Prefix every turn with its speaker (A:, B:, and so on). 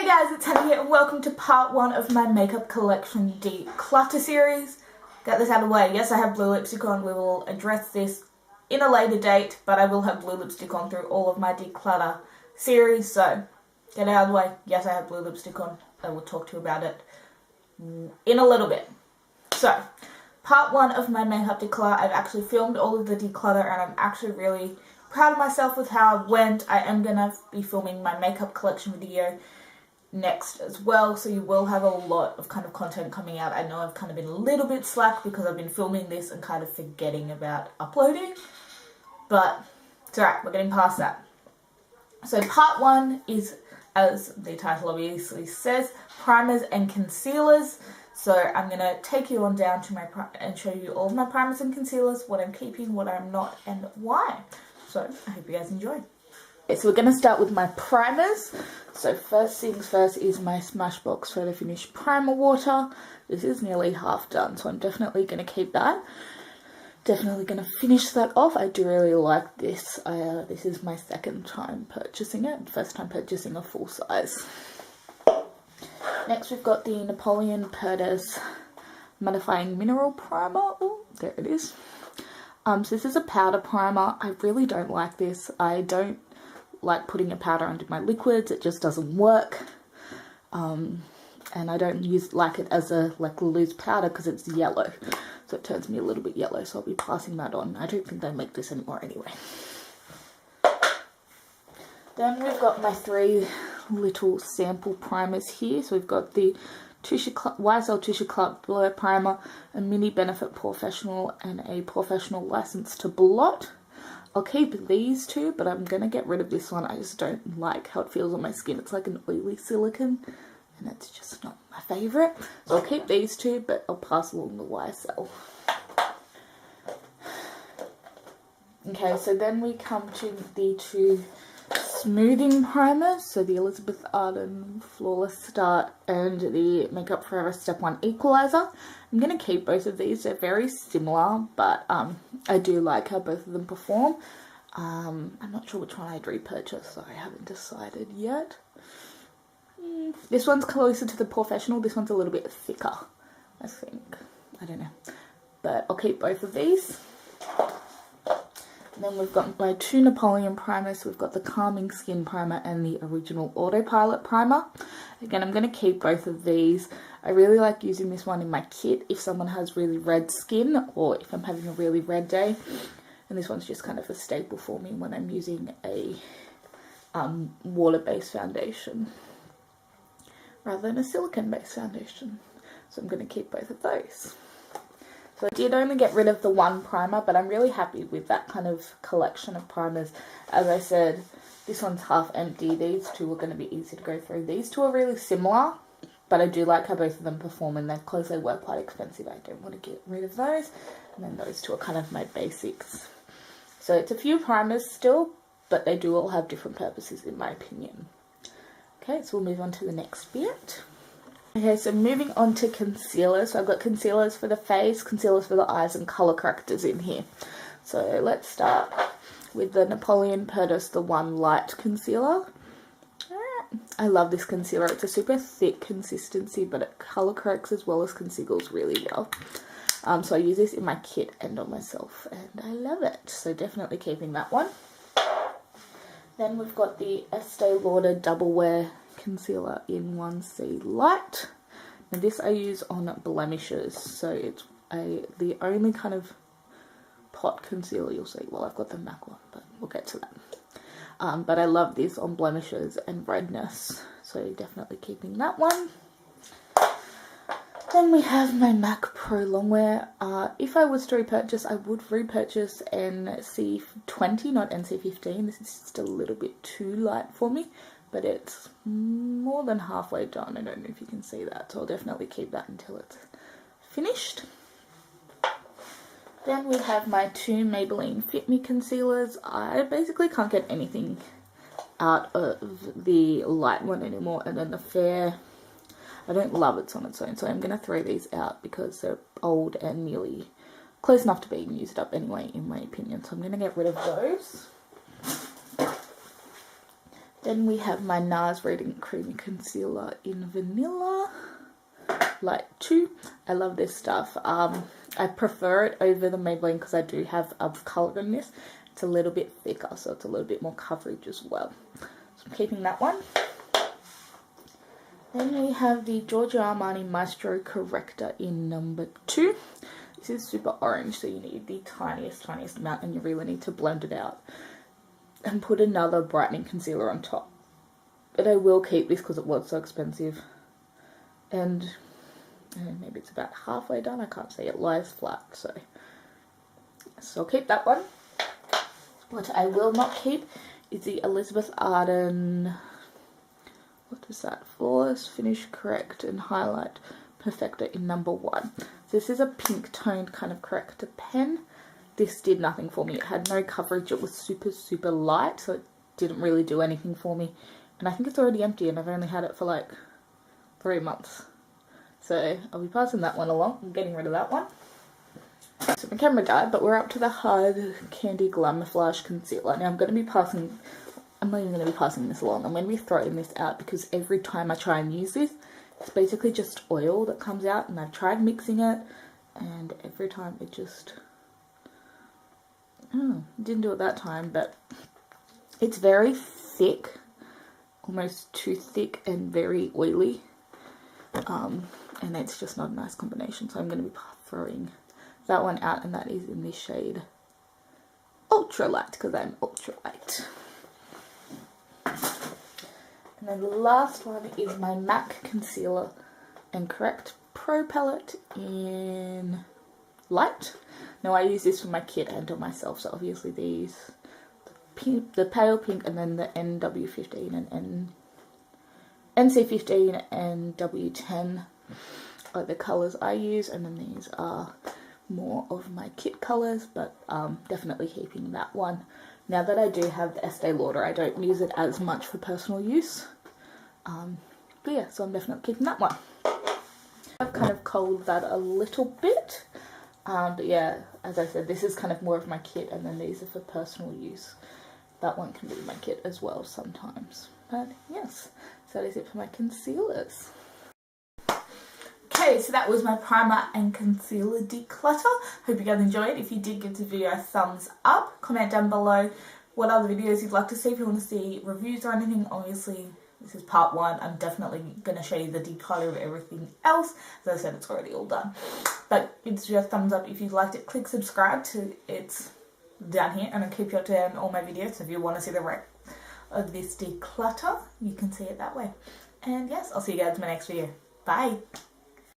A: Hey guys, it's Hannah here and welcome to part 1 of my makeup collection declutter series. Get this out of the way. Yes, I have blue lipstick on. We will address this in a later date, but I will have blue lipstick on through all of my declutter series, so get it out of the way. Yes, I have blue lipstick on. I will talk to you about it in a little bit. So, part 1 of my makeup declutter. I've actually filmed all of the declutter and I'm actually really proud of myself with how it went. I am going to be filming my makeup collection video next as well, so you will have a lot of kind of content coming out. I know I've kind of been a little bit slack because I've been filming this and kind of forgetting about uploading, but it's alright, we're getting past that. So part 1 is, as the title obviously says, primers and concealers. So I'm going to take you on down to my and show you all of my primers and concealers, what I'm keeping, what I'm not, and why. So I hope you guys enjoy. Okay, so we're going to start with my primers. So first things first is my Smashbox Photo Finish Primer Water. This is nearly half done, so I'm definitely going to keep that. Definitely going to finish that off. I do really like this. This is my second time purchasing it. First time purchasing a full size. Next we've got the Napoleon Purdes Mattifying Mineral Primer. Oh, there it is. So this is a powder primer. I really don't like this. I don't like putting a powder under my liquids. It just doesn't work. And I don't like it as a loose powder because it's yellow. So it turns me a little bit yellow, so I'll be passing that on. I don't think they make this anymore anyway. Then we've got my 3 little sample primers here. So we've got the YSL Tissue Club Blur Primer, a Mini Benefit Professional, and a Professional License to Blot. I'll keep these 2, but I'm going to get rid of this one. I just don't like how it feels on my skin. It's like an oily silicone, and it's just not my favourite. So I'll keep these 2, but I'll pass along the YSL. Okay, so then we come to the 2 smoothing primers. So the Elizabeth Arden Flawless Start and the Makeup Forever Step 1 Equalizer. I'm going to keep both of these. They're very similar, but I do like how both of them perform. I'm not sure which one I'd repurchase, so I haven't decided yet. This one's closer to the Professional. This one's a little bit thicker, I think. I don't know. But I'll keep both of these. And then we've got my 2 Napoleon primers. We've got the Calming Skin Primer and the Original Autopilot Primer. Again, I'm going to keep both of these. I really like using this one in my kit if someone has really red skin or if I'm having a really red day. And this one's just kind of a staple for me when I'm using a water-based foundation rather than a silicone-based foundation. So I'm going to keep both of those. So I did only get rid of the 1 primer, but I'm really happy with that kind of collection of primers. As I said, this one's half empty. These 2 are going to be easy to go through. These 2 are really similar, but I do like how both of them perform, and they're close. They were quite expensive. I don't want to get rid of those. And then those 2 are kind of my basics. So it's a few primers still, but they do all have different purposes in my opinion. Okay, so we'll move on to the next bit. Okay, so moving on to concealers. So I've got concealers for the face, concealers for the eyes, and colour correctors in here. So let's start with the Napoleon Purdes The One Light Concealer. I love this concealer. It's a super thick consistency, but it colour corrects as well as conceals really well. So I use this in my kit and on myself, and I love it. So definitely keeping that one. Then we've got the Estee Lauder Double Wear Concealer in 1C Light. And this I use on blemishes. So it's the only kind of pot concealer you'll see. Well, I've got the MAC one, but we'll get to that. But I love this on blemishes and redness. So definitely keeping that one. Then we have my MAC Pro Longwear. If I was to repurchase, I would repurchase NC20, not NC15. This is just a little bit too light for me, but it's more than halfway done. I don't know if you can see that, so I'll definitely keep that until it's finished. Then we have my 2 Maybelline Fit Me concealers. I basically can't get anything out of the light one anymore, and then the fair, I don't love it on its own, so I'm going to throw these out because they're old and nearly close enough to being used up anyway, in my opinion. So I'm going to get rid of those. Then we have my NARS Radiant Creamy Concealer in Vanilla Light 2. I love this stuff. I prefer it over the Maybelline because I do have colour in this. It's a little bit thicker, so it's a little bit more coverage as well. So I'm keeping that one. Then we have the Giorgio Armani Maestro Corrector in number 2. This is super orange, so you need the tiniest amount, and you really need to blend it out. And put another brightening concealer on top. But I will keep this because it was so expensive. And maybe it's about halfway done. I can't see, it lies flat. So I'll keep that one. What I will not keep is the Elizabeth Arden, what is that? Flawless Finish Correct and Highlight Perfector in number 1. This is a pink toned kind of corrector pen. This did nothing for me. It had no coverage. It was super light, so it didn't really do anything for me. And I think it's already empty, and I've only had it for like 3 months. So I'll be passing that one along. I'm getting rid of that one. So my camera died, but we're up to the Hard Candy Glamouflage Concealer. Now I'm not even going to be passing this along. I'm going to be throwing this out because every time I try and use this, it's basically just oil that comes out, and I've tried mixing it, and every time it just... didn't do it that time, but it's very thick, almost too thick, and very oily, and it's just not a nice combination. So I'm going to be throwing that one out, and that is in the shade Ultra Light because I'm ultra light. And then the last one is my MAC Concealer and Correct Pro Palette in Light. Now I use this for my kit and on myself, so obviously these, the pale pink, and then the NW15 and NC15 and W10 are the colours I use, and then these are more of my kit colours, but definitely keeping that one. Now that I do have the Estee Lauder, I don't use it as much for personal use, but yeah, so I'm definitely keeping that one. I've kind of culled that a little bit. But yeah, as I said, this is kind of more of my kit, and then these are for personal use. That one can be my kit as well sometimes. But yes, so that is it for my concealers. Okay, so that was my primer and concealer declutter. Hope you guys enjoyed. If you did, give the video a thumbs up. Comment down below what other videos you'd like to see. If you want to see reviews or anything, obviously this is part 1. I'm definitely going to show you the declutter of everything else. As I said, it's already all done. But give your thumbs up if you liked it. Click subscribe to it's down here, and I'll keep you up to date on all my videos. So if you want to see the rest of this declutter, you can see it that way. And yes, I'll see you guys in my next video. Bye!